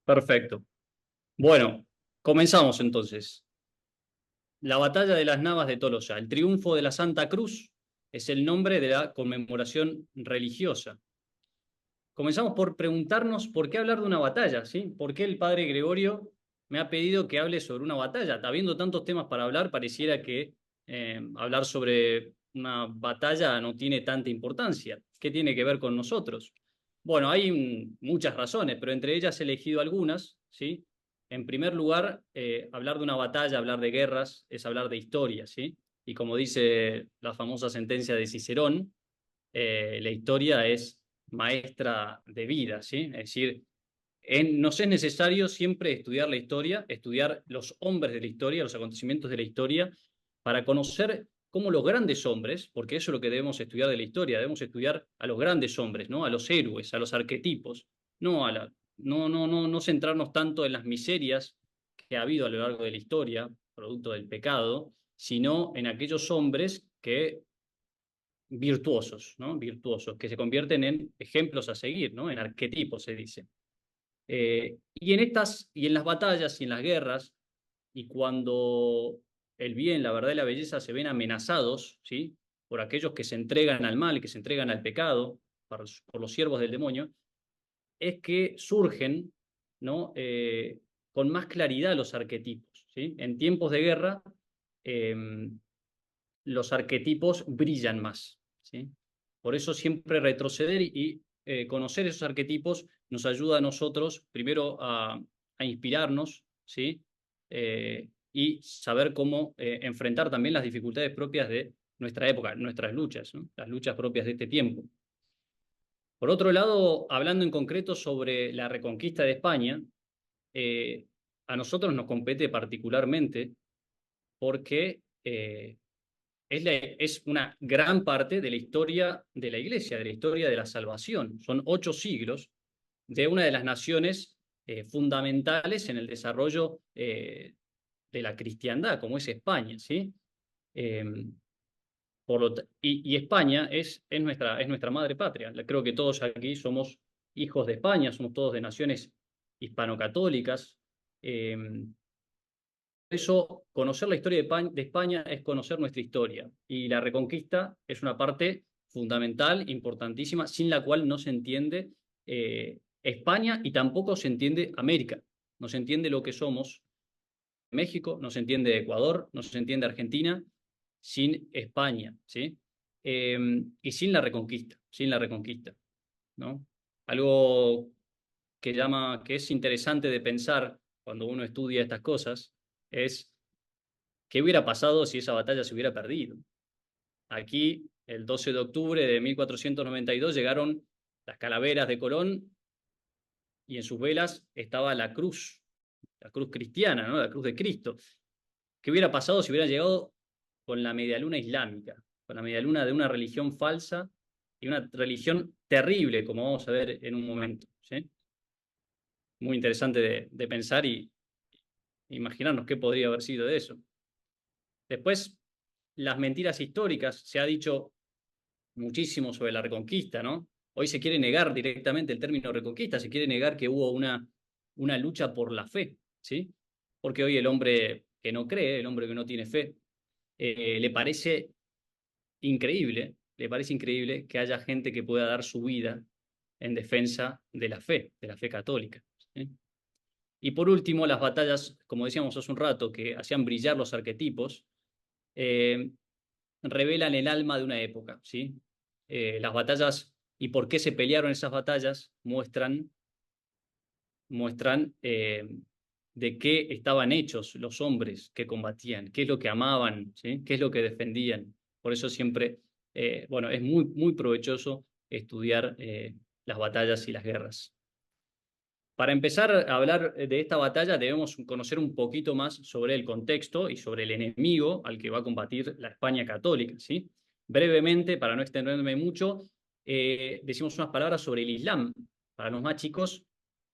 Perfecto. Bueno, comenzamos entonces. La batalla de las Navas de Tolosa. El triunfo de la Santa Cruz es el nombre de la conmemoración religiosa. Comenzamos por preguntarnos por qué hablar de una batalla, ¿sí? ¿Por qué el padre Gregorio me ha pedido que hable sobre una batalla? Habiendo tantos temas para hablar, pareciera que hablar sobre una batalla no tiene tanta importancia. ¿Qué tiene que ver con nosotros? Bueno, hay muchas razones, pero entre ellas he elegido algunas, ¿sí? En primer lugar, hablar de una batalla, hablar de guerras, es hablar de historia, ¿sí? Y como dice la famosa sentencia de Cicerón, la historia es maestra de vida, ¿sí? Es decir, nos es necesario siempre estudiar la historia, estudiar los hombres de la historia, los acontecimientos de la historia, para conocer cómo los grandes hombres, porque eso es lo que debemos estudiar de la historia, debemos estudiar a los grandes hombres, ¿no? A los héroes, a los arquetipos, no, no centrarnos tanto en las miserias que ha habido a lo largo de la historia, producto del pecado, sino en aquellos hombres que virtuosos, ¿no? Virtuosos, que se convierten en ejemplos a seguir, ¿no? En arquetipos, se dice. Y en las batallas y en las guerras, y cuando el bien, la verdad y la belleza se ven amenazados, ¿sí? Por aquellos que se entregan al mal, que se entregan al pecado, por los siervos del demonio, es que surgen, ¿no? Con más claridad los arquetipos, ¿sí? En tiempos de guerra, eh, los arquetipos brillan más, ¿sí? Por eso siempre retroceder y conocer esos arquetipos nos ayuda a nosotros, primero, a inspirarnos, ¿sí? Y saber cómo enfrentar también las dificultades propias de nuestra época, nuestras luchas, ¿no? Las luchas propias de este tiempo. Por otro lado, hablando en concreto sobre la reconquista de España, eh, a nosotros nos compete particularmente porque es una gran parte de la historia de la Iglesia, de la historia de la salvación. Son 8 siglos de una de las naciones fundamentales en el desarrollo de la cristiandad, como es España, ¿sí? Eh, y España es nuestra madre patria. Creo que todos aquí somos hijos de España, somos todos de naciones hispanocatólicas. Eh, por eso, conocer la historia de España es conocer nuestra historia. Y la Reconquista es una parte fundamental, importantísima, sin la cual no se entiende España y tampoco se entiende América. No se entiende lo que somos México, no se entiende Ecuador, no se entiende Argentina sin España, ¿sí? Y sin la Reconquista, ¿no? Algo que es interesante de pensar cuando uno estudia estas cosas es ¿qué hubiera pasado si esa batalla se hubiera perdido? Aquí, el 12 de octubre de 1492, llegaron las calaveras de Colón y en sus velas estaba la cruz cristiana, ¿no? La cruz de Cristo. ¿Qué hubiera pasado si hubiera llegado con la medialuna islámica, con la medialuna de una religión falsa y una religión terrible, como vamos a ver en un momento, ¿sí? Muy interesante de pensar y imaginarnos qué podría haber sido de eso. Después, las mentiras históricas. Se ha dicho muchísimo sobre la Reconquista, ¿no? Hoy se quiere negar directamente el término Reconquista, se quiere negar que hubo una lucha por la fe, ¿sí? Porque hoy el hombre que no cree, el hombre que no tiene fe, le parece le parece increíble que haya gente que pueda dar su vida en defensa de la fe católica, ¿sí? Y por último, las batallas, como decíamos hace un rato, que hacían brillar los arquetipos, eh, revelan el alma de una época, ¿sí? Las batallas y por qué se pelearon esas batallas muestran de qué estaban hechos los hombres que combatían, qué es lo que amaban, ¿sí? Qué es lo que defendían. Por eso siempre, bueno, es muy provechoso estudiar las batallas y las guerras. Para empezar a hablar de esta batalla debemos conocer un poquito más sobre el contexto y sobre el enemigo al que va a combatir la España católica, ¿sí? Brevemente, para no extenderme mucho, decimos unas palabras sobre el Islam. Para los más chicos,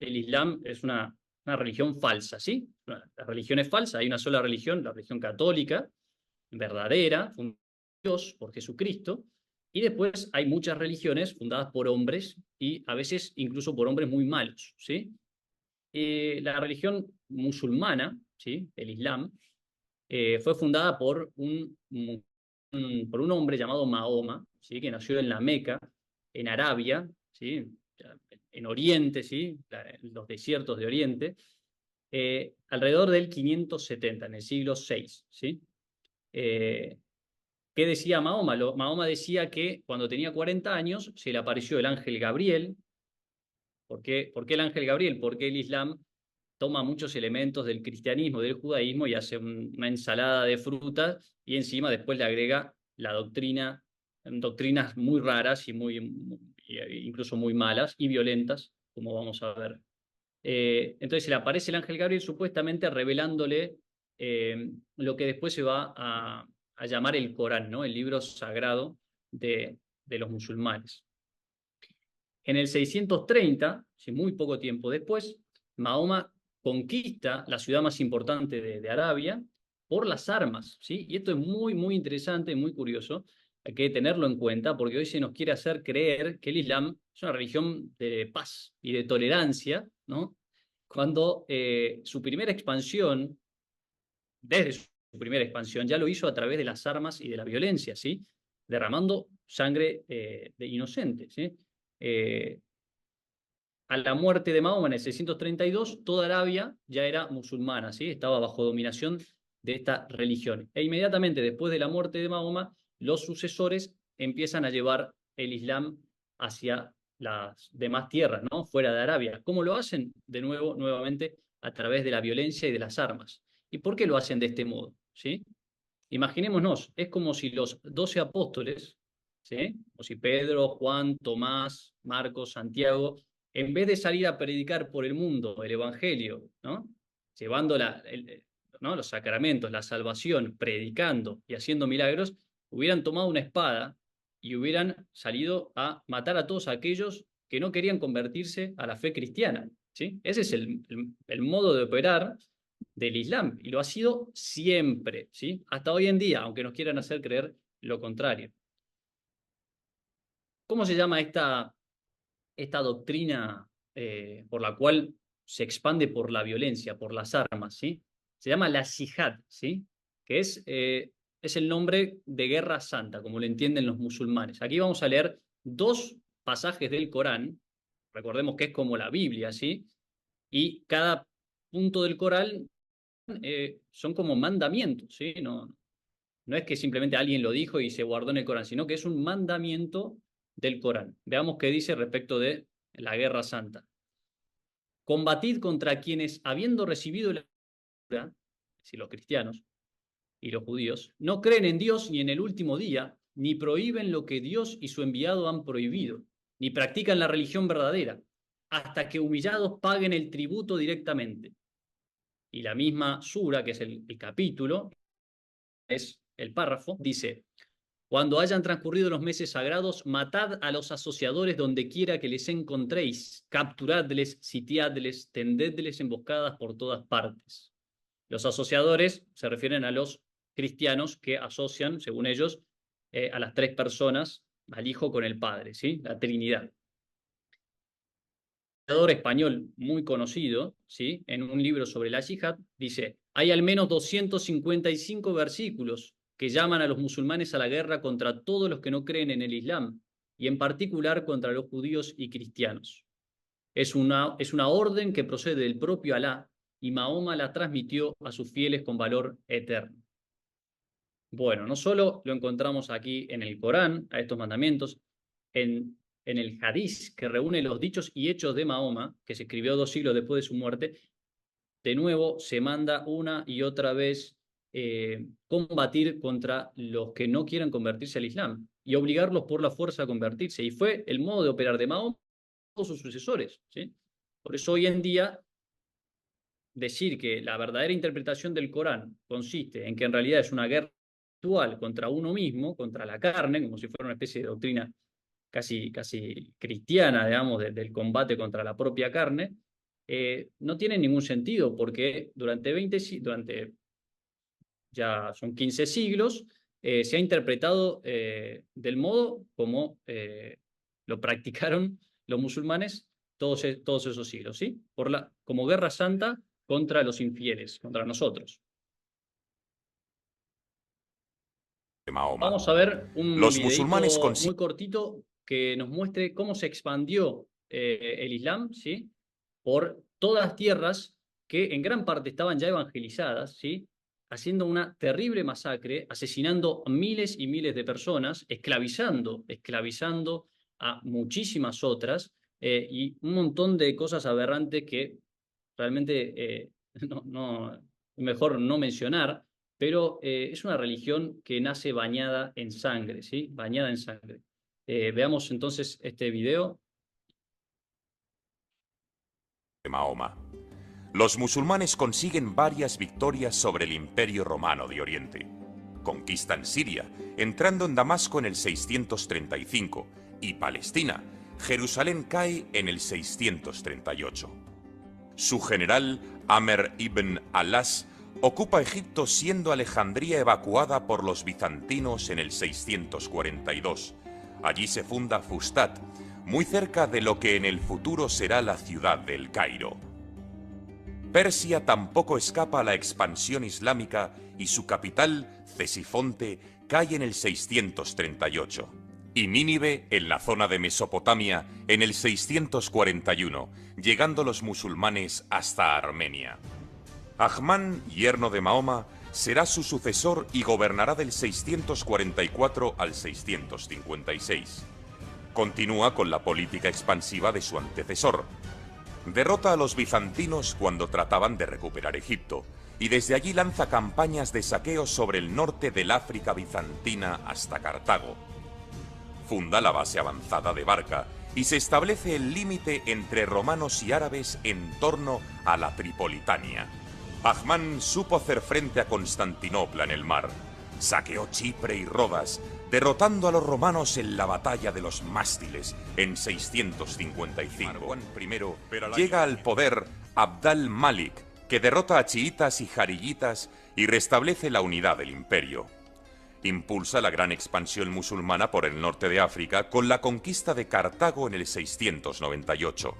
el Islam es una religión falsa, ¿sí? La religión es falsa, hay una sola religión, la religión católica, verdadera, fundada por Dios, por Jesucristo, y después hay muchas religiones fundadas por hombres y a veces incluso por hombres muy malos, ¿sí? la religión musulmana, ¿sí? El Islam, fue fundada por un hombre llamado Mahoma, ¿sí? Que nació en la Meca, en Arabia, ¿sí? En Oriente, ¿sí? Los desiertos de Oriente, alrededor del 570, en el siglo VI. ¿Sí? Eh, ¿Qué decía Mahoma? Mahoma decía que cuando tenía 40 años se le apareció el ángel Gabriel. ¿Por qué el ángel Gabriel? Porque el Islam toma muchos elementos del cristianismo, del judaísmo y hace una ensalada de frutas y encima después le agrega la doctrina, doctrinas muy raras y incluso muy malas y violentas, como vamos a ver. Entonces se le aparece el ángel Gabriel supuestamente revelándole lo que después se va a llamar el Corán, ¿no? El libro sagrado de los musulmanes. En el 630, muy poco tiempo después, Mahoma conquista la ciudad más importante de Arabia por las armas, ¿sí? Y esto es muy, muy interesante, muy curioso. Hay que tenerlo en cuenta porque hoy se nos quiere hacer creer que el Islam es una religión de paz y de tolerancia, ¿no? Cuando su primera expansión, desde su primera expansión, ya lo hizo a través de las armas y de la violencia, ¿sí? Derramando sangre de inocentes, ¿sí? A la muerte de Mahoma en el 632, toda Arabia ya era musulmana, ¿sí? Estaba bajo dominación de esta religión. E inmediatamente después de la muerte de Mahoma, los sucesores empiezan a llevar el Islam hacia las demás tierras, ¿no? Fuera de Arabia. ¿Cómo lo hacen? De nuevo, nuevamente, a través de la violencia y de las armas. ¿Y por qué lo hacen de este modo? ¿Sí? Imaginémonos, es como si los 12 apóstoles, ¿sí? O si Pedro, Juan, Tomás, Marcos, Santiago, en vez de salir a predicar por el mundo el Evangelio, ¿no? Llevando ¿no? Los sacramentos, la salvación, predicando y haciendo milagros, hubieran tomado una espada y hubieran salido a matar a todos aquellos que no querían convertirse a la fe cristiana. ¿Sí? Ese es el modo de operar del Islam y lo ha sido siempre, ¿sí? Hasta hoy en día, aunque nos quieran hacer creer lo contrario. ¿Cómo se llama esta doctrina por la cual se expande por la violencia, por las armas, ¿sí? Se llama la yihad, ¿sí? Que es el nombre de guerra santa, como lo entienden los musulmanes. Aquí vamos a leer dos pasajes del Corán, recordemos que es como la Biblia, ¿sí? Y cada punto del Corán son como mandamientos, ¿sí? No es que simplemente alguien lo dijo y se guardó en el Corán, sino que es un mandamiento del Corán. Veamos qué dice respecto de la guerra santa. Combatid contra quienes, habiendo recibido la si los cristianos y los judíos, no creen en Dios ni en el último día, ni prohíben lo que Dios y su enviado han prohibido, ni practican la religión verdadera, hasta que humillados paguen el tributo directamente. Y la misma sura, que es el capítulo, es el párrafo, dice: cuando hayan transcurrido los meses sagrados, matad a los asociadores donde quiera que les encontréis, capturadles, sitiadles, tendedles emboscadas por todas partes. Los asociadores se refieren a los cristianos que asocian, según ellos, a las tres personas, al Hijo con el Padre, ¿sí? La Trinidad. Un historiador español muy conocido, ¿sí? En un libro sobre la yihad, dice: hay al menos 255 versículos que llaman a los musulmanes a la guerra contra todos los que no creen en el Islam, y en particular contra los judíos y cristianos. Es una orden que procede del propio Alá, y Mahoma la transmitió a sus fieles con valor eterno. Bueno, no solo lo encontramos aquí en el Corán, a estos mandamientos, en el Hadís, que reúne los dichos y hechos de Mahoma, que se escribió 2 siglos después de su muerte, de nuevo se manda una y otra vez combatir contra los que no quieran convertirse al Islam y obligarlos por la fuerza a convertirse. Y fue el modo de operar de Mahoma y todos sus sucesores, ¿sí? Por eso hoy en día decir que la verdadera interpretación del Corán consiste en que en realidad es una guerra actual contra uno mismo, contra la carne, como si fuera una especie de doctrina casi cristiana, digamos, del combate contra la propia carne, no tiene ningún sentido, porque durante ya son 15 siglos, se ha interpretado del modo como lo practicaron los musulmanes todos esos siglos, ¿sí? Como guerra santa contra los infieles, contra nosotros. Mahoma. Vamos a ver un Los musulmanes videíto consiguen muy cortito que nos muestre cómo se expandió el Islam, ¿sí? Por todas las tierras que en gran parte estaban ya evangelizadas, ¿sí? Haciendo una terrible masacre, asesinando miles y miles de personas, esclavizando a muchísimas otras, y un montón de cosas aberrantes que realmente mejor no mencionar, pero es una religión que nace bañada en sangre, ¿sí? Bañada en sangre. Veamos entonces este video. Mahoma. Los musulmanes consiguen varias victorias sobre el Imperio Romano de Oriente. Conquistan Siria, entrando en Damasco en el 635, y Palestina. Jerusalén cae en el 638. Su general, Amer ibn Alas, ocupa Egipto siendo Alejandría evacuada por los bizantinos en el 642. Allí se funda Fustat, muy cerca de lo que en el futuro será la ciudad del Cairo. Persia tampoco escapa a la expansión islámica y su capital, Cesifonte, cae en el 638. Y Nínive, en la zona de Mesopotamia, en el 641, llegando los musulmanes hasta Armenia. Ahmad, yerno de Mahoma, será su sucesor y gobernará del 644 al 656. Continúa con la política expansiva de su antecesor. Derrota a los bizantinos cuando trataban de recuperar Egipto, y desde allí lanza campañas de saqueo sobre el norte del África bizantina hasta Cartago. Funda la base avanzada de Barca y se establece el límite entre romanos y árabes en torno a la Tripolitania. Ahmad supo hacer frente a Constantinopla en el mar. Saqueó Chipre y Rodas, derrotando a los romanos en la batalla de los Mástiles en 655. Marwan I llega al poder Abd al-Malik, que derrota a chiitas y jariyitas y restablece la unidad del imperio. Impulsa la gran expansión musulmana por el norte de África con la conquista de Cartago en el 698.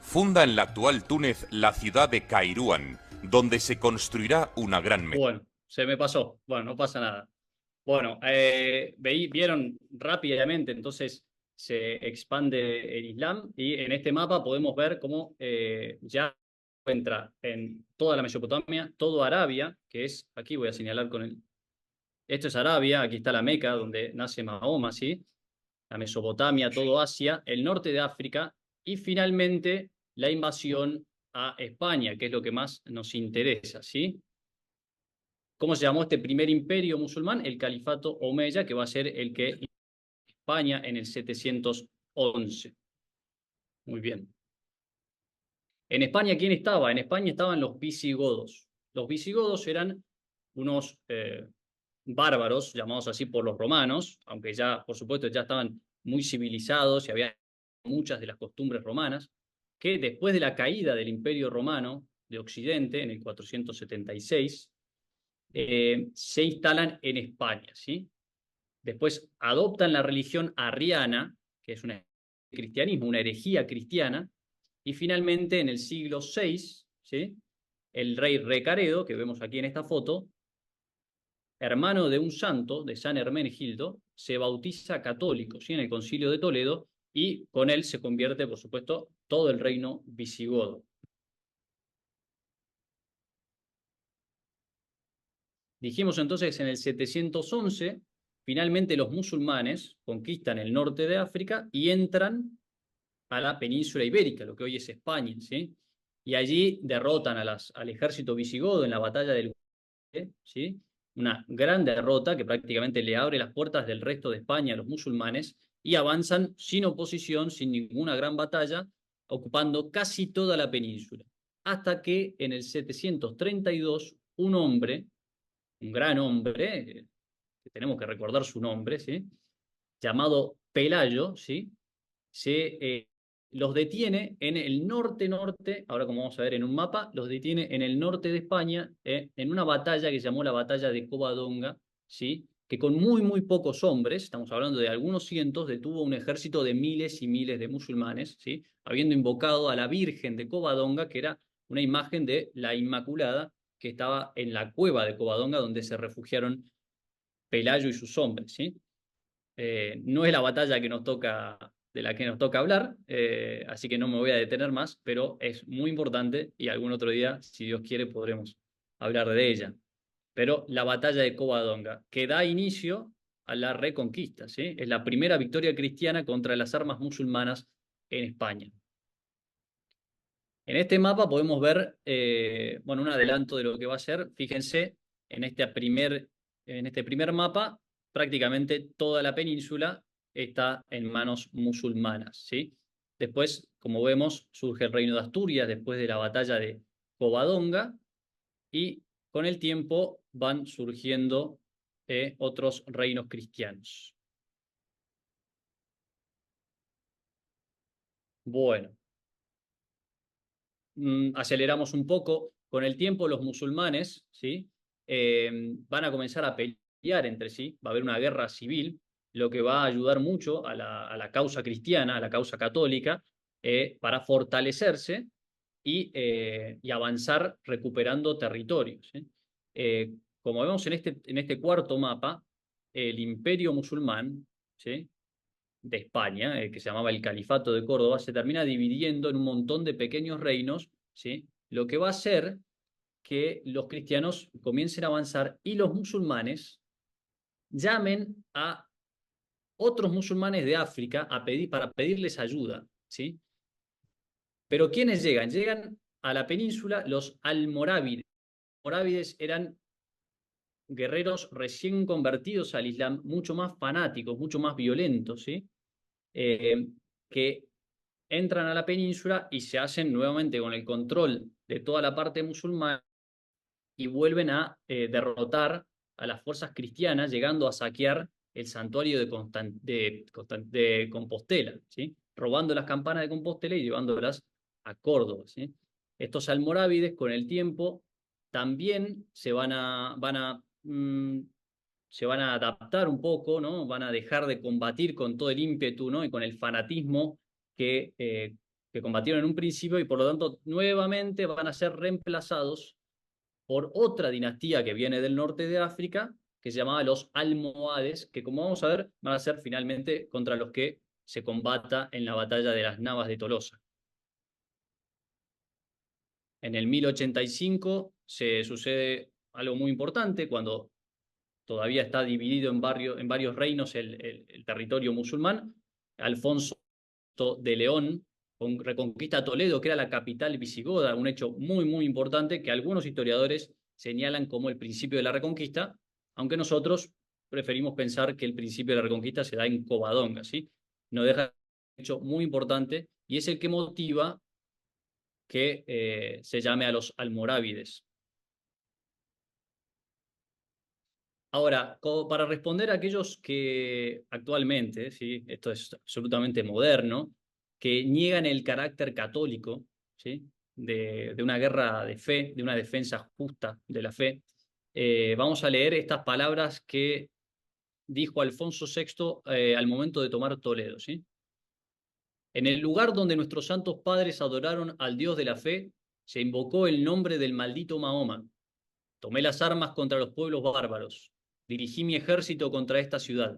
Funda en la actual Túnez la ciudad de Kairouan, donde se construirá una gran mezquita. Bueno, se me pasó. Bueno, no pasa nada. Bueno, vieron rápidamente, entonces se expande el Islam y en este mapa podemos ver cómo ya entra en toda la Mesopotamia, todo Arabia, que es, aquí voy a señalar con el... Esto es Arabia, aquí está la Meca, donde nace Mahoma, ¿sí? La Mesopotamia, todo Asia, el norte de África y finalmente la invasión a España, que es lo que más nos interesa, ¿sí? ¿Cómo se llamó este primer imperio musulmán? El Califato Omeya, que va a ser el que España en el 711. Muy bien. En España, ¿quién estaba? En España estaban los visigodos. Los visigodos eran unos bárbaros, llamados así por los romanos, aunque ya, por supuesto, ya estaban muy civilizados y había muchas de las costumbres romanas, que después de la caída del Imperio Romano de Occidente en el 476, se instalan en España, ¿sí? Después adoptan la religión arriana, que es un cristianismo, una herejía cristiana, y finalmente en el siglo VI, ¿sí? El rey Recaredo, que vemos aquí en esta foto, hermano de un santo, de San Hermenegildo, se bautiza católico, ¿sí? En el Concilio de Toledo, y con él se convierte, por supuesto, todo el reino visigodo. Dijimos entonces en el 711, finalmente los musulmanes conquistan el norte de África y entran a la península ibérica, lo que hoy es España, ¿sí? Y allí derrotan al ejército visigodo en la batalla del Guadalquivir, ¿sí? Una gran derrota que prácticamente le abre las puertas del resto de España a los musulmanes y avanzan sin oposición, sin ninguna gran batalla, ocupando casi toda la península. Hasta que en el 732 un hombre, un gran hombre, que tenemos que recordar su nombre, ¿sí? Llamado Pelayo, ¿sí? Los detiene en el norte-norte, ahora como vamos a ver en un mapa, los detiene en el norte de España, en una batalla que se llamó la batalla de Covadonga, ¿sí? que con muy, muy pocos hombres, estamos hablando de algunos cientos, detuvo un ejército de miles y miles de musulmanes, ¿sí? Habiendo invocado a la Virgen de Covadonga, que era una imagen de la Inmaculada, que estaba en la cueva de Covadonga, donde se refugiaron Pelayo y sus hombres, ¿sí? No es la batalla que nos toca, de la que nos toca hablar, así que no me voy a detener más, pero es muy importante y algún otro día, si Dios quiere, podremos hablar de ella. Pero la batalla de Covadonga, que da inicio a la reconquista, ¿sí? Es la primera victoria cristiana contra las armas musulmanas en España. En este mapa podemos ver, bueno, un adelanto de lo que va a ser. Fíjense, en este primer mapa, prácticamente toda la península está en manos musulmanas, ¿sí? Después, como vemos, surge el reino de Asturias después de la batalla de Covadonga y con el tiempo van surgiendo otros reinos cristianos. Bueno, aceleramos un poco. Con el tiempo los musulmanes, ¿sí? Van a comenzar a pelear entre sí, va a haber una guerra civil, lo que va a ayudar mucho a la causa cristiana, a la causa católica, para fortalecerse y avanzar recuperando territorios, ¿sí? Como vemos en este cuarto mapa, el imperio musulmán, ¿sí? de España, que se llamaba el Califato de Córdoba, se termina dividiendo en un montón de pequeños reinos, ¿sí? Lo que va a hacer que los cristianos comiencen a avanzar y los musulmanes llamen a otros musulmanes de África para pedirles ayuda, ¿sí? Pero ¿quiénes llegan? Llegan a la península los almorávides. Los almorávides eran guerreros recién convertidos al Islam, mucho más fanáticos, mucho más violentos, ¿sí? Que entran a la península y se hacen nuevamente con el control de toda la parte musulmana y vuelven a derrotar a las fuerzas cristianas, llegando a saquear el santuario de Compostela, ¿sí? Robando las campanas de Compostela y llevándolas a Córdoba, ¿sí? Estos almorávides con el tiempo también se van a adaptar un poco, ¿no? Van a dejar de combatir con todo el ímpetu, ¿no? y con el fanatismo que combatieron en un principio y por lo tanto nuevamente van a ser reemplazados por otra dinastía que viene del norte de África, que se llamaba los almohades, que como vamos a ver van a ser finalmente contra los que se combata en la batalla de las Navas de Tolosa. En el 1085 se sucede algo muy importante cuando todavía está dividido en varios reinos el territorio musulmán. Alfonso de León reconquista Toledo, que era la capital visigoda, un hecho muy, muy importante que algunos historiadores señalan como el principio de la reconquista, aunque nosotros preferimos pensar que el principio de la reconquista se da en Covadonga, ¿sí? No deja de ser un hecho muy importante y es el que motiva que se llame a los almorávides. Ahora, para responder a aquellos que actualmente, ¿sí? Esto es absolutamente moderno, que niegan el carácter católico, ¿sí? de una guerra de fe, de una defensa justa de la fe, vamos a leer estas palabras que dijo Alfonso VI al momento de tomar Toledo, ¿sí? En el lugar donde nuestros santos padres adoraron al Dios de la fe, se invocó el nombre del maldito Mahoma. Tomé las armas contra los pueblos bárbaros. Dirigí mi ejército contra esta ciudad,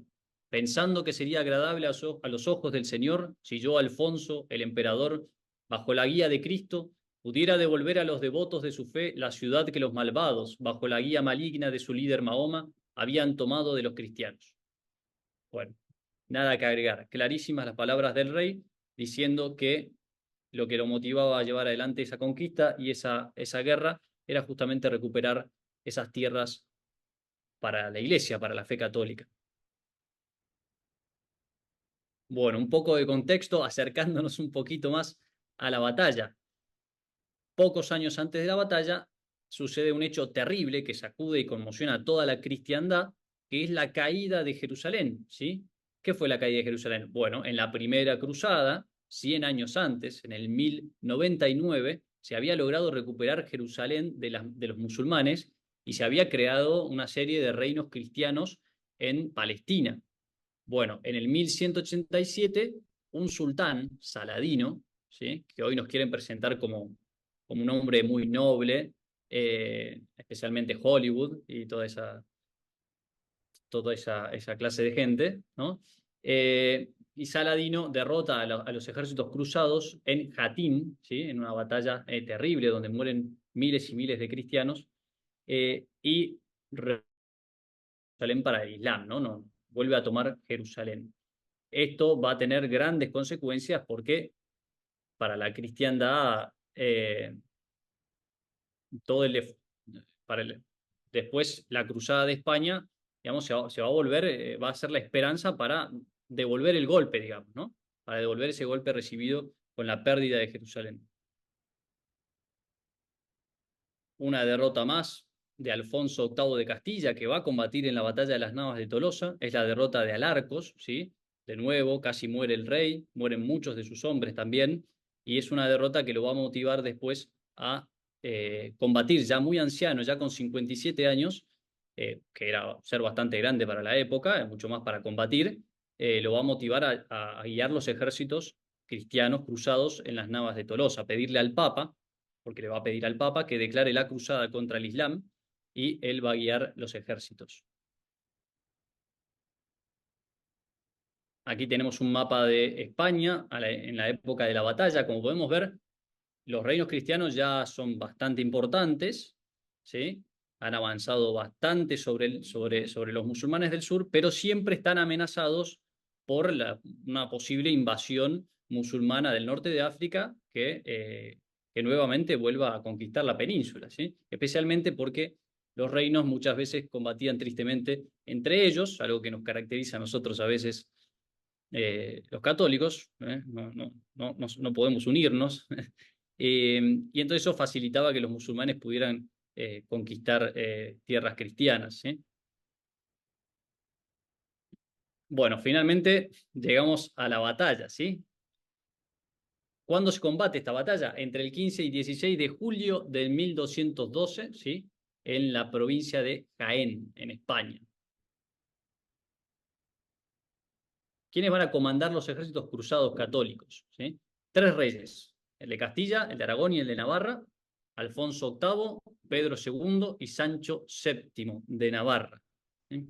pensando que sería agradable a los ojos del Señor si yo, Alfonso, el emperador, bajo la guía de Cristo, pudiera devolver a los devotos de su fe la ciudad que los malvados, bajo la guía maligna de su líder Mahoma, habían tomado de los cristianos. Bueno, nada que agregar. Clarísimas las palabras del rey, diciendo que lo que lo motivaba a llevar adelante esa conquista y esa guerra era justamente recuperar esas tierras para la Iglesia, para la fe católica. Bueno, un poco de contexto, acercándonos un poquito más a la batalla. Pocos años antes de la batalla sucede un hecho terrible que sacude y conmociona a toda la cristiandad, que es la caída de Jerusalén, ¿sí? ¿Qué fue la caída de Jerusalén? Bueno, en la primera cruzada, 100 años antes, en el 1099, se había logrado recuperar Jerusalén de los musulmanes y se había creado una serie de reinos cristianos en Palestina. Bueno, en el 1187, un sultán, Saladino, ¿sí? Que hoy nos quieren presentar como un hombre muy noble, especialmente Hollywood y toda esa clase de gente, ¿no? Y Saladino derrota a los ejércitos cruzados en Jatín, ¿sí? En una batalla terrible donde mueren miles y miles de cristianos, y Jerusalén para el Islam, ¿no? No, vuelve a tomar Jerusalén. Esto va a tener grandes consecuencias porque para la cristiandad, todo el, para el, después la cruzada de España, digamos, se va a volver, va a ser la esperanza para devolver el golpe, digamos, ¿no? Para devolver ese golpe recibido con la pérdida de Jerusalén. Una derrota más de Alfonso VIII de Castilla, que va a combatir en la batalla de las Navas de Tolosa, es la derrota de Alarcos, ¿sí? De nuevo, casi muere el rey, mueren muchos de sus hombres también, y es una derrota que lo va a motivar después a combatir ya muy anciano, ya con 57 años, que era ser bastante grande para la época, mucho más para combatir, lo va a motivar a guiar los ejércitos cristianos cruzados en las Navas de Tolosa, a pedirle al Papa, porque le va a pedir al Papa que declare la cruzada contra el Islam y él va a guiar los ejércitos. Aquí tenemos un mapa de España en la época de la batalla. Como podemos ver, los reinos cristianos ya son bastante importantes, ¿sí? Han avanzado bastante sobre los musulmanes del sur, pero siempre están amenazados por una posible invasión musulmana del norte de África que nuevamente vuelva a conquistar la península, ¿sí? Especialmente porque los reinos muchas veces combatían tristemente entre ellos, algo que nos caracteriza a nosotros a veces los católicos, no podemos unirnos, y entonces eso facilitaba que los musulmanes pudieran conquistar tierras cristianas, ¿sí? Bueno, finalmente llegamos a la batalla, ¿sí? ¿Cuándo se combate esta batalla? Entre el 15 y 16 de julio del 1212, ¿sí? En la provincia de Jaén, en España. ¿Quiénes van a comandar los ejércitos cruzados católicos? ¿Sí? Tres reyes, el de Castilla, el de Aragón y el de Navarra, Alfonso VIII, Pedro II y Sancho VII de Navarra. ¿Sí?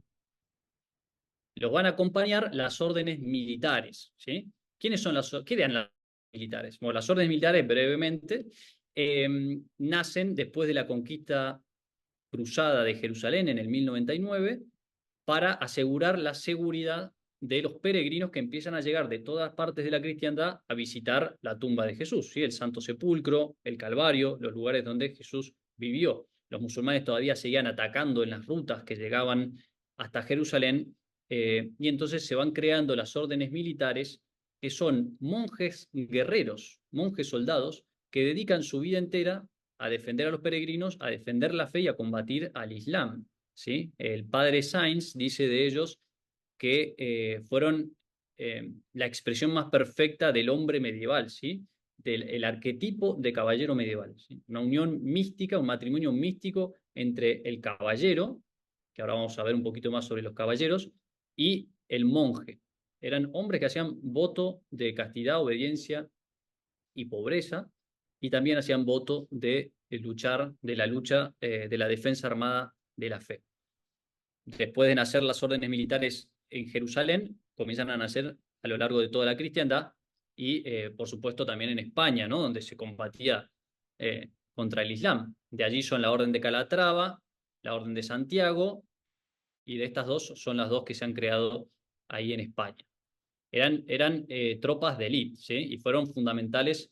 Los van a acompañar las órdenes militares. ¿Sí? ¿Quiénes son qué eran las militares? Bueno, las órdenes militares, brevemente, nacen después de la conquista cruzada de Jerusalén en el 1099 para asegurar la seguridad de los peregrinos que empiezan a llegar de todas partes de la cristiandad a visitar la tumba de Jesús, ¿sí? El Santo Sepulcro, el Calvario, los lugares donde Jesús vivió. Los musulmanes todavía seguían atacando en las rutas que llegaban hasta Jerusalén, y entonces se van creando las órdenes militares, que son monjes guerreros, monjes soldados, que dedican su vida entera a defender a los peregrinos, a defender la fe y a combatir al Islam. ¿Sí? El padre Sainz dice de ellos que fueron la expresión más perfecta del hombre medieval, ¿sí? El arquetipo de caballero medieval, ¿sí? Una unión mística, un matrimonio místico entre el caballero, que ahora vamos a ver un poquito más sobre los caballeros, y el monje. Eran hombres que hacían voto de castidad, obediencia y pobreza, y también hacían voto de luchar, de la lucha, de la defensa armada de la fe. Después de nacer las órdenes militares en Jerusalén, comienzan a nacer a lo largo de toda la cristiandad y, por supuesto, también en España, ¿no? Donde se combatía contra el Islam. De allí son la Orden de Calatrava, la Orden de Santiago, y de estas dos son las dos que se han creado ahí en España. Eran tropas de élite, ¿sí? Y fueron fundamentales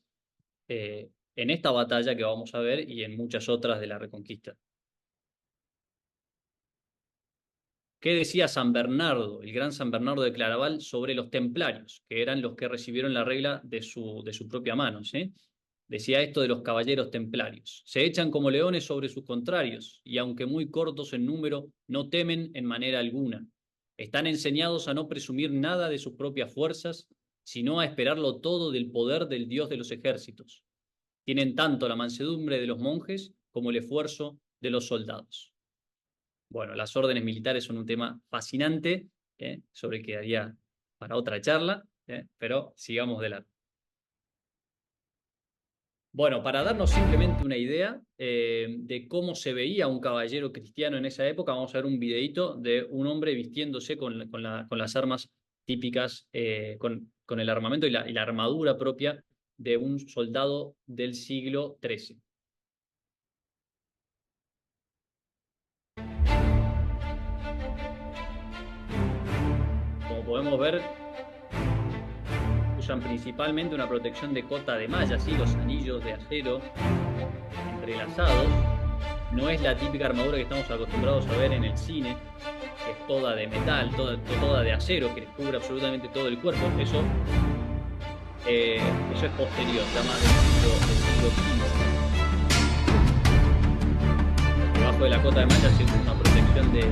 en esta batalla que vamos a ver y en muchas otras de la Reconquista. ¿Qué decía San Bernardo, el gran San Bernardo de Claraval, sobre los templarios, que eran los que recibieron la regla de su propia mano? ¿Sí? Decía esto de los caballeros templarios: se echan como leones sobre sus contrarios, y aunque muy cortos en número, no temen en manera alguna. Están enseñados a no presumir nada de sus propias fuerzas, sino a esperarlo todo del poder del Dios de los ejércitos. Tienen tanto la mansedumbre de los monjes como el esfuerzo de los soldados. Bueno, las órdenes militares son un tema fascinante, sobre el que daría para otra charla, pero sigamos de largo. Bueno, para darnos simplemente una idea de cómo se veía un caballero cristiano en esa época, vamos a ver un videíto de un hombre vistiéndose con las armas típicas, con el armamento y la armadura propia de un soldado del siglo XIII. Como podemos ver, usan principalmente una protección de cota de malla, ¿sí? Los anillos de acero entrelazados. No es la típica armadura que estamos acostumbrados a ver en el cine, que es toda de metal, toda de acero, que les cubre absolutamente todo el cuerpo. Eso es posterior, ya más del siglo XV. Debajo de la cota de malla se usa una protección de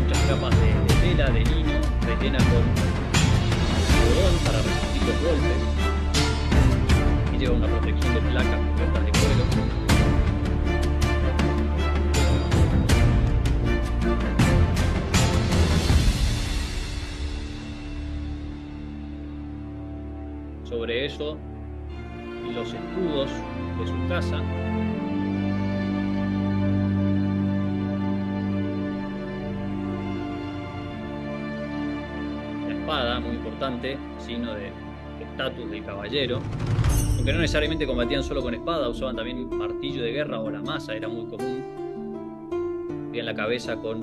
muchas capas de tela, de lino, rellena con algodón para resistir los golpes. Y lleva una protección de placas cubiertas de cuero. Sobre eso, los escudos de su casa. La espada, muy importante, signo de estatus del caballero. Aunque no necesariamente combatían solo con espada, usaban también martillo de guerra o la maza, era muy común. Tenían la cabeza con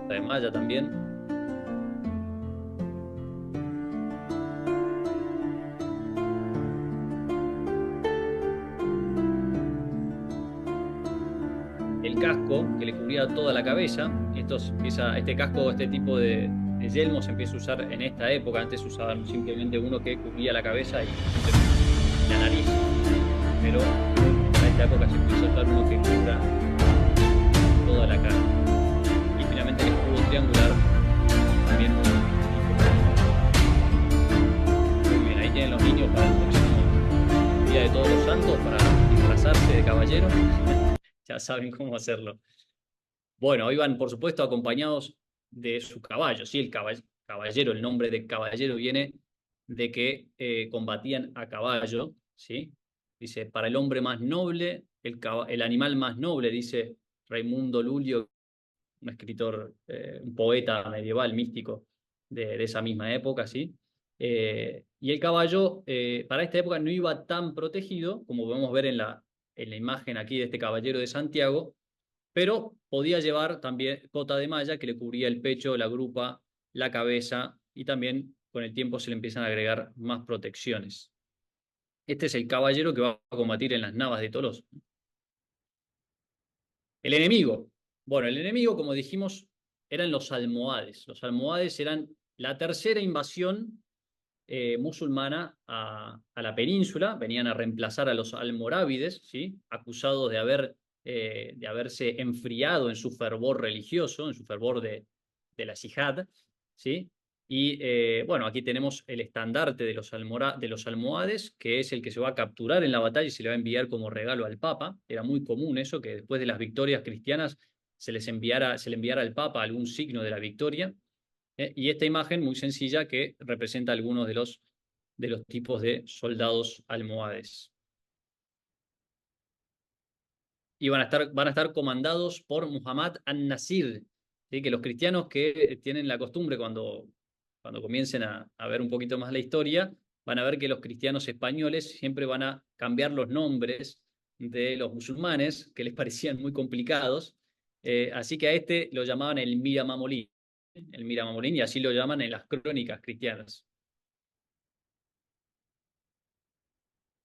de malla también. El casco que le cubría toda la cabeza. Este casco, este tipo de yelmo se empieza a usar en esta época. Antes usaban simplemente uno que cubría la cabeza y la nariz, pero en esta época se empieza a usar uno que cubra toda la cara. Y finalmente el escudo triangular también muy bien. Ahí tienen los niños para el próximo Día de Todos los Santos para disfrazarse de caballero. Ya saben cómo hacerlo. Bueno, iban, por supuesto, acompañados de su caballo. ¿Sí? El caballero, el nombre de caballero viene de que combatían a caballo. ¿Sí? Dice, para el hombre más noble, el animal más noble, dice Raimundo Lulio, un escritor, un poeta medieval, místico de esa misma época. ¿Sí? Y el caballo, para esta época, no iba tan protegido, como podemos ver en la imagen aquí de este caballero de Santiago, pero podía llevar también cota de malla que le cubría el pecho, la grupa, la cabeza, y también con el tiempo se le empiezan a agregar más protecciones. Este es el caballero que va a combatir en las Navas de Tolosa. El enemigo. Bueno, el enemigo, como dijimos, eran los almohades. Los almohades eran la tercera invasión musulmana a la península. Venían a reemplazar a los almorávides, ¿sí? Acusados de haberse enfriado en su fervor religioso, en su fervor de la yihad, ¿sí? Y bueno, aquí tenemos el estandarte de los almohades, que es el que se va a capturar en la batalla y se le va a enviar como regalo al Papa. Era muy común eso, que después de las victorias cristianas se le enviara al Papa algún signo de la victoria. Y esta imagen muy sencilla que representa algunos de los tipos de soldados almohades. Y van a estar comandados por Muhammad an-Nasir, ¿sí? Que los cristianos que tienen la costumbre cuando comiencen a ver un poquito más la historia, van a ver que los cristianos españoles siempre van a cambiar los nombres de los musulmanes, que les parecían muy complicados. Así que a este lo llamaban el Miramamolín, y así lo llaman en las crónicas cristianas.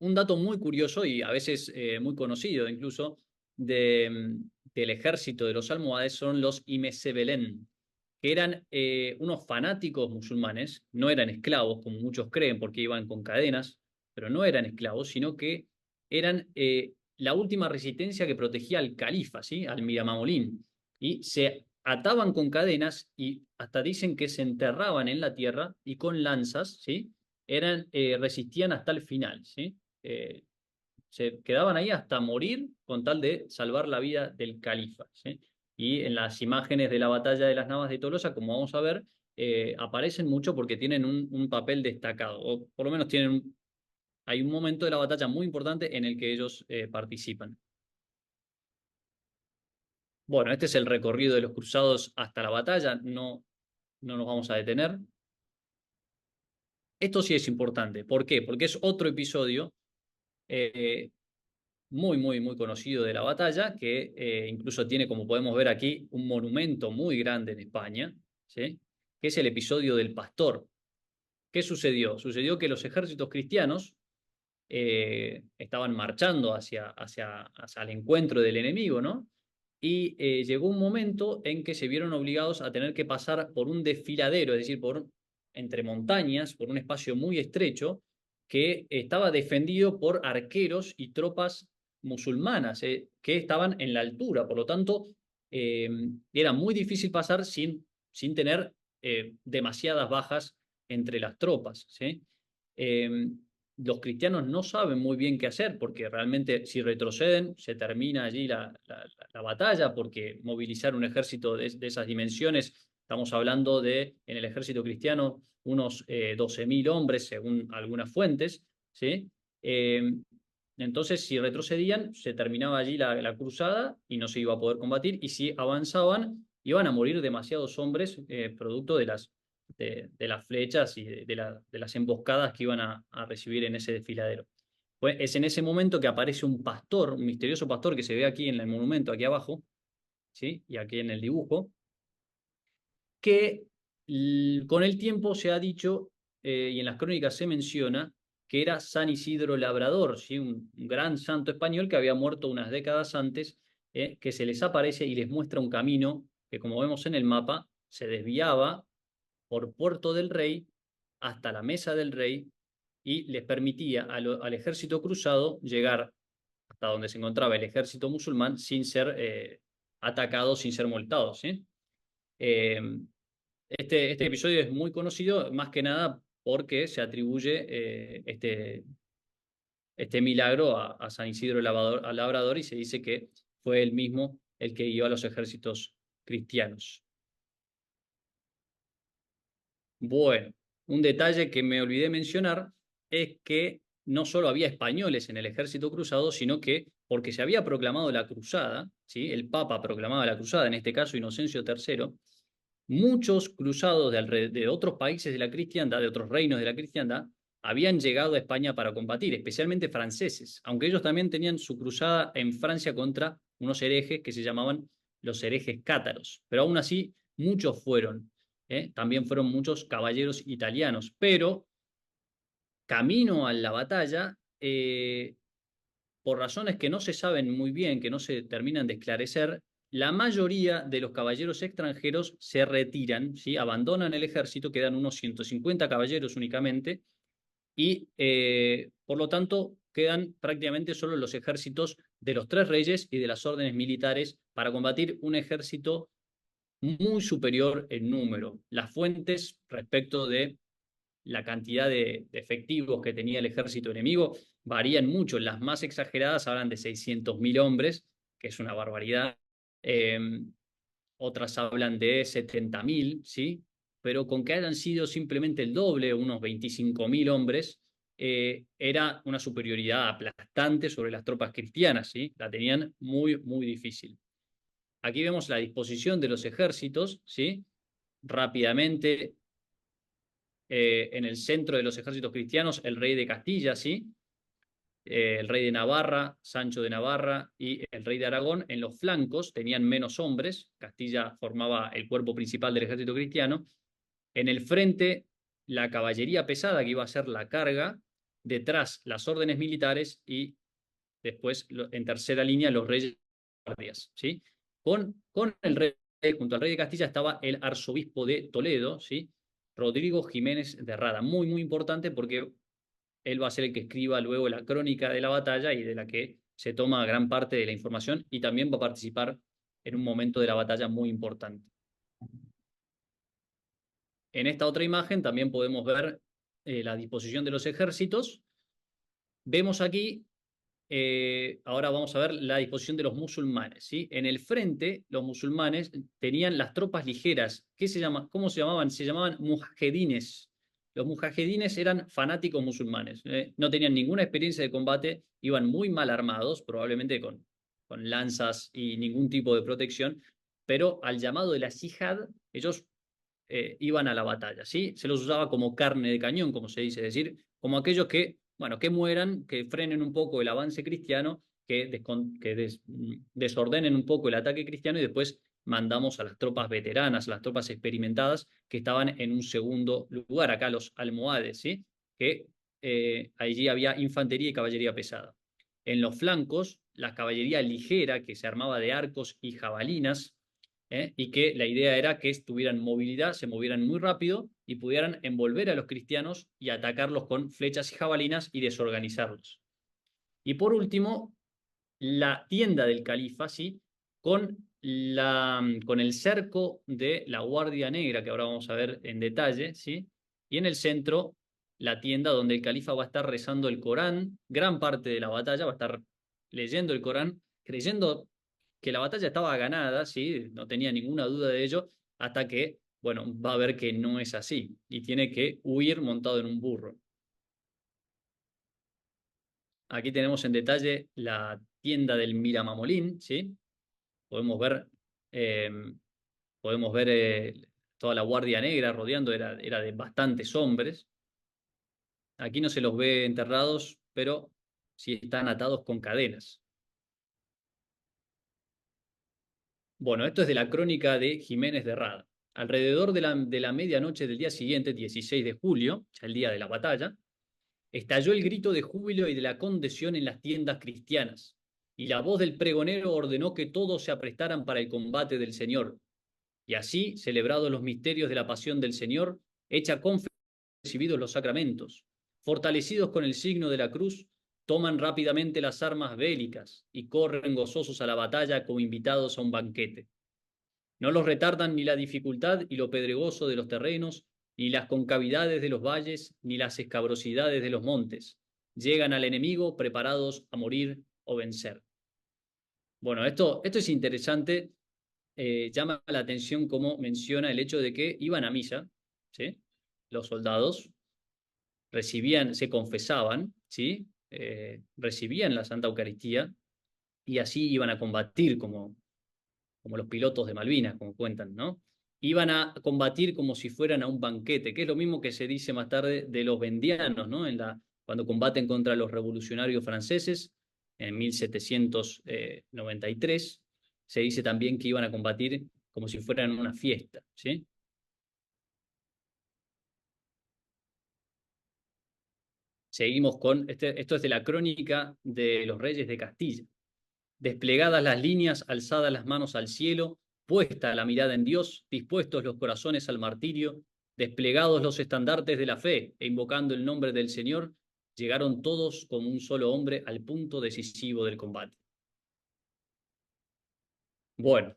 Un dato muy curioso y a veces muy conocido incluso del ejército de los almohades son los Imesebelén, que eran unos fanáticos musulmanes. No eran esclavos, como muchos creen, porque iban con cadenas, pero no eran esclavos, sino que eran la última resistencia que protegía al califa, ¿sí? Al Miramamolín. Y se ataban con cadenas y hasta dicen que se enterraban en la tierra y con lanzas, ¿sí? Resistían hasta el final, ¿sí? se quedaban ahí hasta morir con tal de salvar la vida del califa, ¿sí? Y en las imágenes de la batalla de las Navas de Tolosa, como vamos a ver, aparecen mucho porque tienen un papel destacado, o por lo menos hay un momento de la batalla muy importante en el que ellos participan. Bueno, este es el recorrido de los cruzados hasta la batalla, no nos vamos a detener. Esto sí es importante. ¿Por qué? Porque es otro episodio eh, muy conocido de la batalla, que incluso tiene, como podemos ver aquí, un monumento muy grande en España, ¿sí? Que es el episodio del Pastor. ¿Qué sucedió? Sucedió que los ejércitos cristianos estaban marchando hacia el encuentro del enemigo, ¿no? Y llegó un momento en que se vieron obligados a tener que pasar por un desfiladero, es decir, entre montañas, por un espacio muy estrecho, que estaba defendido por arqueros y tropas musulmanas, que estaban en la altura. Por lo tanto, eh, era muy difícil pasar sin tener demasiadas bajas entre las tropas, ¿sí? Eh, los cristianos no saben muy bien qué hacer, porque realmente si retroceden se termina allí la batalla, porque movilizar un ejército de esas dimensiones, estamos hablando de, en el ejército cristiano, unos 12.000 hombres, según algunas fuentes, ¿sí? Eh, entonces, si retrocedían, se terminaba allí la cruzada y no se iba a poder combatir, y si avanzaban, iban a morir demasiados hombres, producto de las flechas y de las emboscadas que iban a recibir en ese desfiladero. Pues es en ese momento que aparece un pastor, un misterioso pastor que se ve aquí en el monumento, aquí abajo, ¿sí? Y aquí en el dibujo, que con el tiempo se ha dicho, y en las crónicas se menciona, que era San Isidro Labrador, ¿sí? Un gran santo español que había muerto unas décadas antes, que se les aparece y les muestra un camino que, como vemos en el mapa, se desviaba por Puerto del Rey hasta la Mesa del Rey y les permitía al ejército cruzado llegar hasta donde se encontraba el ejército musulmán sin ser atacados, sin ser multados, ¿sí? Eh, este episodio es muy conocido más que nada porque se atribuye este milagro a San Isidro Labrador, y se dice que fue él mismo el que guió a los ejércitos cristianos. Bueno, un detalle que me olvidé mencionar es que no solo había españoles en el ejército cruzado, sino que porque se había proclamado la cruzada, ¿sí? El Papa proclamaba la cruzada, en este caso Inocencio III, muchos cruzados de otros países de la cristiandad, de otros reinos de la cristiandad, habían llegado a España para combatir, especialmente franceses, aunque ellos también tenían su cruzada en Francia contra unos herejes que se llamaban los herejes cátaros, pero aún así muchos fueron. También fueron muchos caballeros italianos, pero camino a la batalla, por razones que no se saben muy bien, que no se terminan de esclarecer, la mayoría de los caballeros extranjeros se retiran, ¿sí? Abandonan el ejército, quedan unos 150 caballeros únicamente, y por lo tanto quedan prácticamente solo los ejércitos de los tres reyes y de las órdenes militares para combatir un ejército muy superior en número. Las fuentes respecto de la cantidad de efectivos que tenía el ejército enemigo varían mucho. Las más exageradas hablan de 600.000 hombres, que es una barbaridad. Eh, Otras hablan de 70.000, ¿sí? Pero con que hayan sido simplemente el doble, unos 25.000 hombres, era una superioridad aplastante sobre las tropas cristianas, ¿sí? La tenían muy difícil. Aquí vemos la disposición de los ejércitos, ¿sí? Rápidamente, en el centro de los ejércitos cristianos, el rey de Castilla, ¿sí? El rey de Navarra, Sancho de Navarra, y el rey de Aragón. En los flancos tenían menos hombres, Castilla formaba el cuerpo principal del ejército cristiano. En el frente, la caballería pesada, que iba a ser la carga, detrás las órdenes militares, y después en tercera línea los reyes guardias, ¿sí? Con el rey, junto al rey de Castilla, estaba el arzobispo de Toledo, ¿sí? Rodrigo Jiménez de Rada, muy importante, porque él va a ser el que escriba luego la crónica de la batalla y de la que se toma gran parte de la información, y también va a participar en un momento de la batalla muy importante. En esta otra imagen también podemos ver la disposición de los ejércitos. Vemos aquí ahora vamos a ver la disposición de los musulmanes, ¿sí? En el frente, los musulmanes tenían las tropas ligeras. ¿Cómo se llamaban? Se llamaban mujahedines. Los mujahedines eran fanáticos musulmanes. No tenían ninguna experiencia de combate, iban muy mal armados, probablemente con lanzas y ningún tipo de protección, pero al llamado de la yihad, ellos iban a la batalla, ¿sí? Se los usaba como carne de cañón, como se dice, es decir, como aquellos que, bueno, que mueran, que frenen un poco el avance cristiano, que desordenen un poco el ataque cristiano y después mandamos a las tropas veteranas, a las tropas experimentadas que estaban en un segundo lugar, acá los almohades, ¿sí? Que allí había infantería y caballería pesada. En los flancos, la caballería ligera, que se armaba de arcos y jabalinas, y que la idea era que tuvieran movilidad, se movieran muy rápido y pudieran envolver a los cristianos y atacarlos con flechas y jabalinas y desorganizarlos. Y por último, la tienda del califa, ¿sí? Con el cerco de la Guardia Negra, que ahora vamos a ver en detalle, ¿sí? Y en el centro, la tienda donde el califa va a estar rezando el Corán, gran parte de la batalla va a estar leyendo el Corán, creyendo que la batalla estaba ganada, ¿sí? No tenía ninguna duda de ello, hasta que, bueno, va a ver que no es así y tiene que huir montado en un burro. Aquí tenemos en detalle la tienda del Miramamolín, ¿sí? Podemos ver, eh, podemos ver toda la Guardia Negra rodeando, era de bastantes hombres. Aquí no se los ve enterrados, pero sí están atados con cadenas. Bueno, esto es de la crónica de Jiménez de Rada. Alrededor de la medianoche del día siguiente, 16 de julio, ya el día de la batalla, estalló el grito de júbilo y de la condeción en las tiendas cristianas, y la voz del pregonero ordenó que todos se aprestaran para el combate del Señor. Y así, celebrados los misterios de la pasión del Señor, hecha con fe, recibidos los sacramentos, fortalecidos con el signo de la cruz, toman rápidamente las armas bélicas y corren gozosos a la batalla como invitados a un banquete. No los retardan ni la dificultad y lo pedregoso de los terrenos, ni las concavidades de los valles, ni las escabrosidades de los montes. Llegan al enemigo preparados a morir o vencer. Bueno, esto es interesante. Llama la atención cómo menciona el hecho de que iban a misa, ¿sí? Los soldados recibían, se confesaban, ¿sí? Recibían la Santa Eucaristía y así iban a combatir como los pilotos de Malvinas, como cuentan, ¿no? Iban a combatir como si fueran a un banquete, que es lo mismo que se dice más tarde de los vendianos, ¿no? Cuando combaten contra los revolucionarios franceses en 1793, se dice también que iban a combatir como si fueran una fiesta, ¿sí? Seguimos con, esto es de la crónica de los reyes de Castilla. Desplegadas las líneas, alzadas las manos al cielo, puesta la mirada en Dios, dispuestos los corazones al martirio, desplegados los estandartes de la fe e invocando el nombre del Señor, llegaron todos como un solo hombre al punto decisivo del combate. Bueno,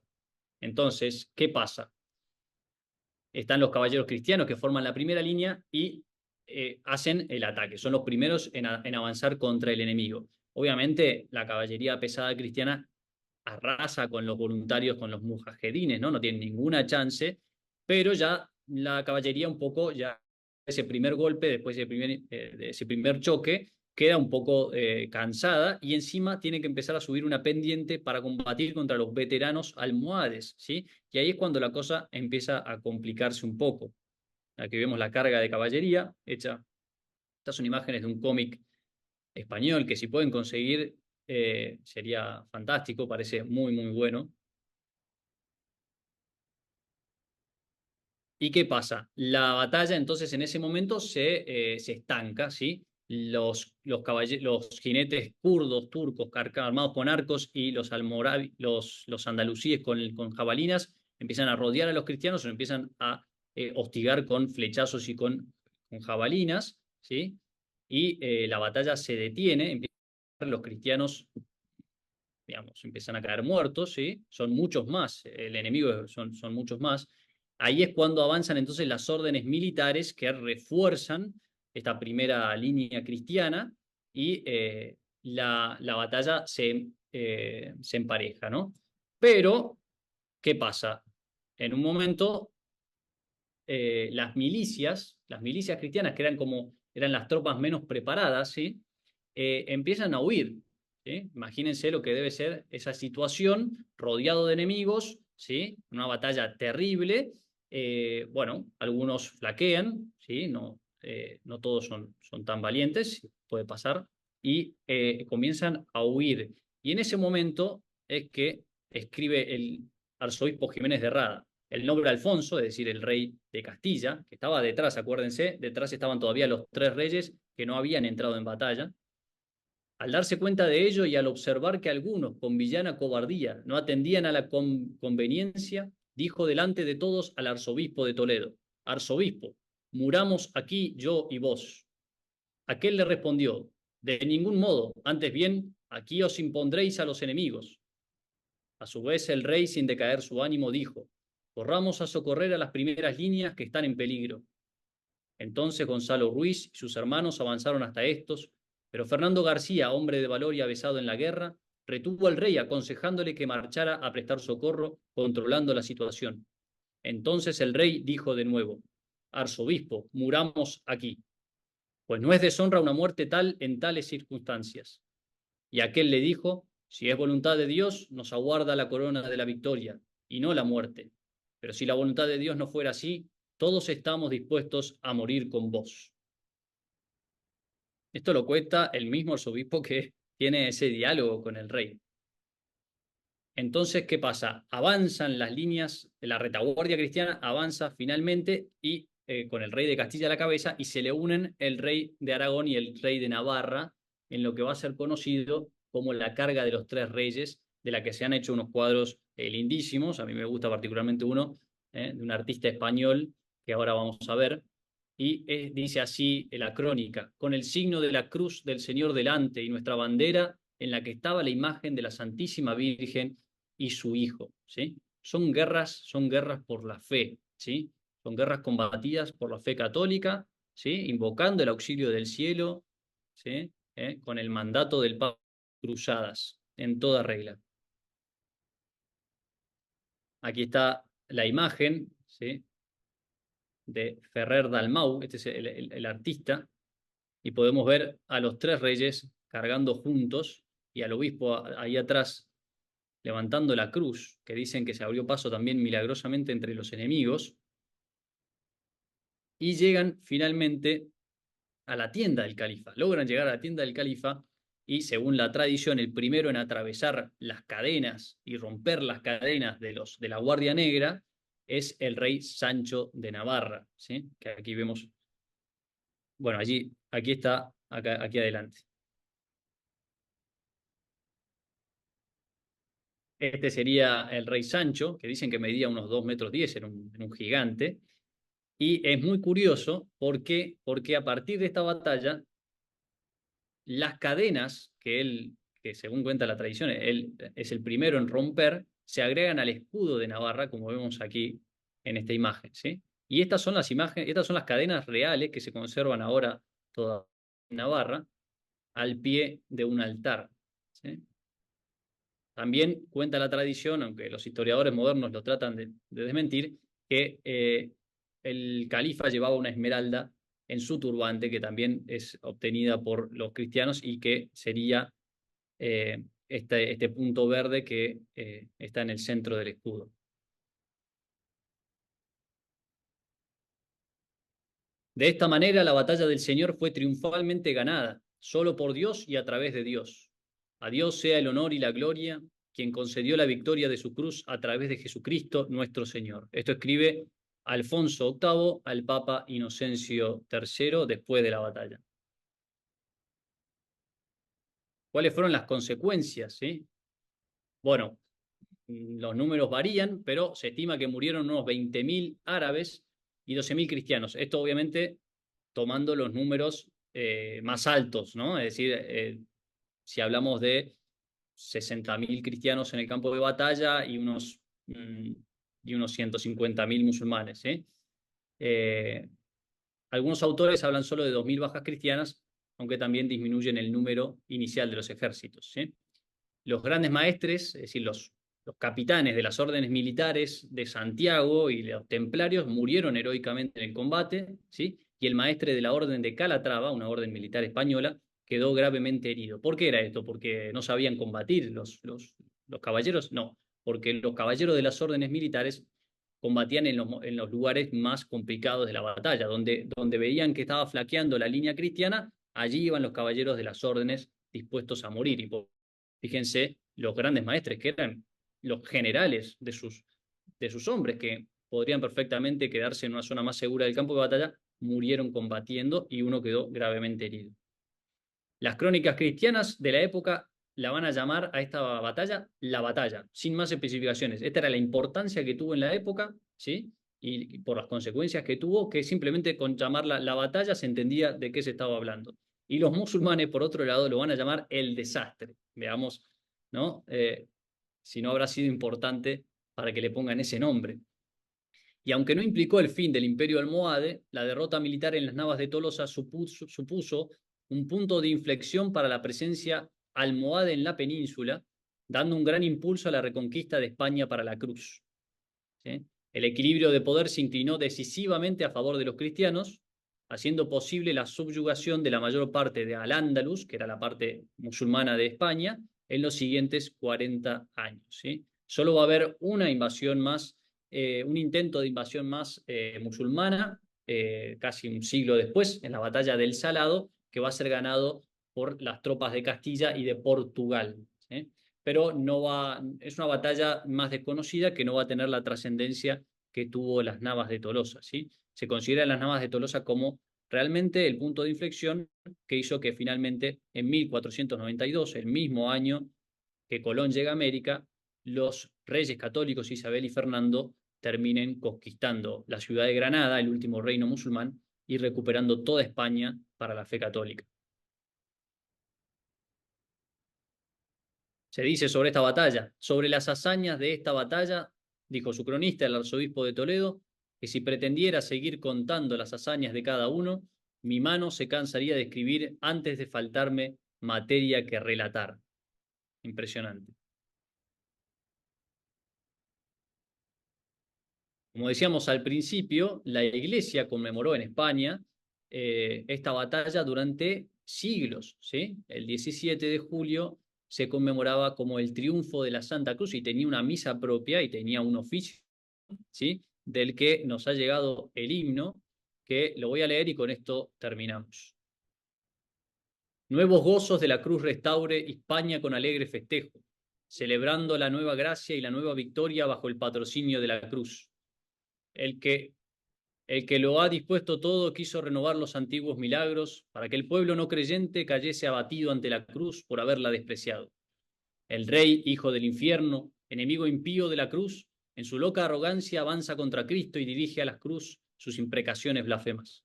entonces, ¿qué pasa? Están los caballeros cristianos que forman la primera línea y hacen el ataque. Son los primeros en avanzar contra el enemigo. Obviamente, la caballería pesada cristiana arrasa con los voluntarios, con los mujahedines, ¿no? No tienen ninguna chance, pero ya la caballería un poco, ya ese primer golpe, después de ese primer choque, queda un poco cansada y encima tiene que empezar a subir una pendiente para combatir contra los veteranos almohades, ¿sí? Y ahí es cuando la cosa empieza a complicarse un poco. Aquí vemos la carga de caballería hecha. Estas son imágenes de un cómic español que si pueden conseguir sería fantástico, parece muy, muy bueno. ¿Y qué pasa? La batalla entonces en ese momento se estanca, ¿sí? Los jinetes kurdos, turcos, armados con arcos y los andalusíes con jabalinas empiezan a rodear a los cristianos, o empiezan a hostigar con flechazos y con jabalinas, ¿sí? Y la batalla se detiene, los cristianos, digamos, empiezan a caer muertos, ¿sí? Son muchos más, el enemigo son muchos más. Ahí es cuando avanzan entonces las órdenes militares que refuerzan esta primera línea cristiana y la batalla se empareja, ¿no? Pero, ¿qué pasa? En un momento, las milicias cristianas, que eran las tropas menos preparadas, ¿sí? Empiezan a huir, ¿sí? Imagínense lo que debe ser esa situación, rodeado de enemigos, ¿sí? Una batalla terrible. Bueno, algunos flaquean, ¿sí? No todos son tan valientes, puede pasar, y comienzan a huir. Y en ese momento es que escribe el arzobispo Jiménez de Rada el noble Alfonso, es decir, el rey de Castilla, que estaba detrás, acuérdense, detrás estaban todavía los tres reyes que no habían entrado en batalla. Al darse cuenta de ello y al observar que algunos, con villana cobardía, no atendían a la conveniencia, dijo delante de todos al arzobispo de Toledo: Arzobispo, muramos aquí yo y vos. Aquel le respondió: de ningún modo, antes bien, aquí os impondréis a los enemigos. A su vez, el rey, sin decaer su ánimo, dijo: corramos a socorrer a las primeras líneas que están en peligro. Entonces Gonzalo Ruiz y sus hermanos avanzaron hasta estos, pero Fernando García, hombre de valor y avesado en la guerra, retuvo al rey aconsejándole que marchara a prestar socorro, controlando la situación. Entonces el rey dijo de nuevo: Arzobispo, muramos aquí, pues no es deshonra una muerte tal en tales circunstancias. Y aquel le dijo: si es voluntad de Dios, nos aguarda la corona de la victoria, y no la muerte. Pero si la voluntad de Dios no fuera así, todos estamos dispuestos a morir con vos. Esto lo cuenta el mismo arzobispo que tiene ese diálogo con el rey. Entonces, ¿qué pasa? Avanzan las líneas, la retaguardia cristiana avanza finalmente y con el rey de Castilla a la cabeza, y se le unen el rey de Aragón y el rey de Navarra en lo que va a ser conocido como la carga de los tres reyes, de la que se han hecho unos cuadros lindísimos. A mí me gusta particularmente uno de un artista español que ahora vamos a ver. Y dice así la crónica: con el signo de la cruz del Señor delante y nuestra bandera en la que estaba la imagen de la Santísima Virgen y su hijo, ¿sí? Son guerras por la fe, ¿sí? Son guerras combatidas por la fe católica, ¿sí? Invocando el auxilio del cielo, ¿sí? Con el mandato del Papa, cruzadas, en toda regla. Aquí está la imagen, ¿sí? De Ferrer Dalmau, este es el artista, y podemos ver a los tres reyes cargando juntos y al obispo ahí atrás levantando la cruz, que dicen que se abrió paso también milagrosamente entre los enemigos, y llegan finalmente a la tienda del califa. Logran llegar a la tienda del califa y, según la tradición, el primero en atravesar las cadenas y romper las cadenas de la Guardia Negra es el rey Sancho de Navarra, ¿sí? Que aquí vemos, bueno, aquí está, aquí adelante. Este sería el rey Sancho, que dicen que medía unos 2,10 m, era un gigante. Y es muy curioso porque a partir de esta batalla, las cadenas que según cuenta la tradición, él es el primero en romper, se agregan al escudo de Navarra, como vemos aquí en esta imagen, ¿sí? Y estas son las imágenes, estas son las cadenas reales que se conservan ahora toda en Navarra, al pie de un altar, ¿sí? También cuenta la tradición, aunque los historiadores modernos lo tratan de desmentir, que el califa llevaba una esmeralda en su turbante, que también es obtenida por los cristianos y que sería este punto verde que está en el centro del escudo. De esta manera, la batalla del Señor fue triunfalmente ganada, solo por Dios y a través de Dios. A Dios sea el honor y la gloria, quien concedió la victoria de su cruz a través de Jesucristo nuestro Señor. Esto escribe Alfonso VIII al Papa Inocencio III después de la batalla. ¿Cuáles fueron las consecuencias? ¿Sí? Bueno, los números varían, pero se estima que murieron unos 20.000 árabes y 12.000 cristianos. Esto obviamente tomando los números más altos, ¿no? Es decir, si hablamos de 60.000 cristianos en el campo de batalla y unos 150.000 musulmanes, ¿sí? Algunos autores hablan solo de 2.000 bajas cristianas, aunque también disminuyen el número inicial de los ejércitos, ¿sí? Los grandes maestres, es decir, los capitanes de las órdenes militares de Santiago y los templarios murieron heroicamente en el combate, ¿sí? Y el maestre de la orden de Calatrava, una orden militar española, quedó gravemente herido. ¿Por qué era esto? ¿Porque no sabían combatir los caballeros? No, porque los caballeros de las órdenes militares combatían en los lugares más complicados de la batalla, donde veían que estaba flaqueando la línea cristiana, allí iban los caballeros de las órdenes dispuestos a morir. Y fíjense los grandes maestres, que eran los generales de sus hombres, que podrían perfectamente quedarse en una zona más segura del campo de batalla, murieron combatiendo y uno quedó gravemente herido. Las crónicas cristianas de la época la van a llamar a esta batalla la batalla, sin más especificaciones. Esta era la importancia que tuvo en la época, ¿sí? Y por las consecuencias que tuvo, que simplemente con llamarla la batalla se entendía de qué se estaba hablando. Y los musulmanes, por otro lado, lo van a llamar el desastre. Veamos, ¿no? Si no habrá sido importante para que le pongan ese nombre. Y aunque no implicó el fin del imperio almohade, la derrota militar en las Navas de Tolosa supuso un punto de inflexión para la presencia almohade en la península, dando un gran impulso a la reconquista de España para la cruz. ¿Sí? El equilibrio de poder se inclinó decisivamente a favor de los cristianos, haciendo posible la subyugación de la mayor parte de Al-Ándalus, que era la parte musulmana de España, en los siguientes 40 años. ¿Sí? Solo va a haber una invasión más, un intento de invasión más musulmana, casi un siglo después, en la batalla del Salado, que va a ser ganado por las tropas de Castilla y de Portugal. ¿Sí? Pero no va, es una batalla más desconocida que no va a tener la trascendencia que tuvo las Navas de Tolosa, ¿sí? Se considera las Navas de Tolosa como realmente el punto de inflexión que hizo que finalmente en 1492, el mismo año que Colón llega a América, los reyes católicos Isabel y Fernando terminen conquistando la ciudad de Granada, el último reino musulmán, y recuperando toda España para la fe católica. Se dice sobre esta batalla, sobre las hazañas de esta batalla, dijo su cronista, el arzobispo de Toledo, que si pretendiera seguir contando las hazañas de cada uno, mi mano se cansaría de escribir antes de faltarme materia que relatar. Impresionante. Como decíamos al principio, la Iglesia conmemoró en España esta batalla durante siglos, ¿sí? El 17 de julio se conmemoraba como el triunfo de la Santa Cruz y tenía una misa propia y tenía un oficio, ¿sí? Del que nos ha llegado el himno, que lo voy a leer y con esto terminamos. Nuevos gozos de la cruz restaure España con alegre festejo, celebrando la nueva gracia y la nueva victoria bajo el patrocinio de la cruz. El que lo ha dispuesto todo quiso renovar los antiguos milagros para que el pueblo no creyente cayese abatido ante la cruz por haberla despreciado. El rey, hijo del infierno, enemigo impío de la cruz, en su loca arrogancia avanza contra Cristo y dirige a la cruz sus imprecaciones blasfemas.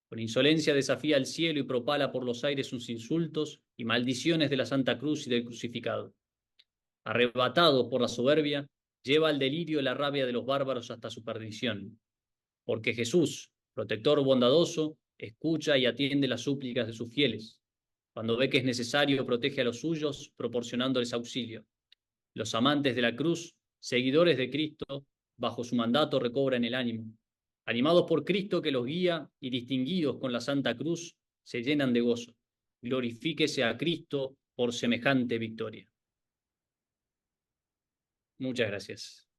Con insolencia desafía al cielo y propala por los aires sus insultos y maldiciones de la Santa Cruz y del crucificado. Arrebatado por la soberbia, lleva al delirio la rabia de los bárbaros hasta su perdición. Porque Jesús, protector bondadoso, escucha y atiende las súplicas de sus fieles. Cuando ve que es necesario, protege a los suyos, proporcionándoles auxilio. Los amantes de la cruz, seguidores de Cristo, bajo su mandato recobran el ánimo. Animados por Cristo que los guía y distinguidos con la Santa Cruz, se llenan de gozo. Glorifíquese a Cristo por semejante victoria. Muchas gracias.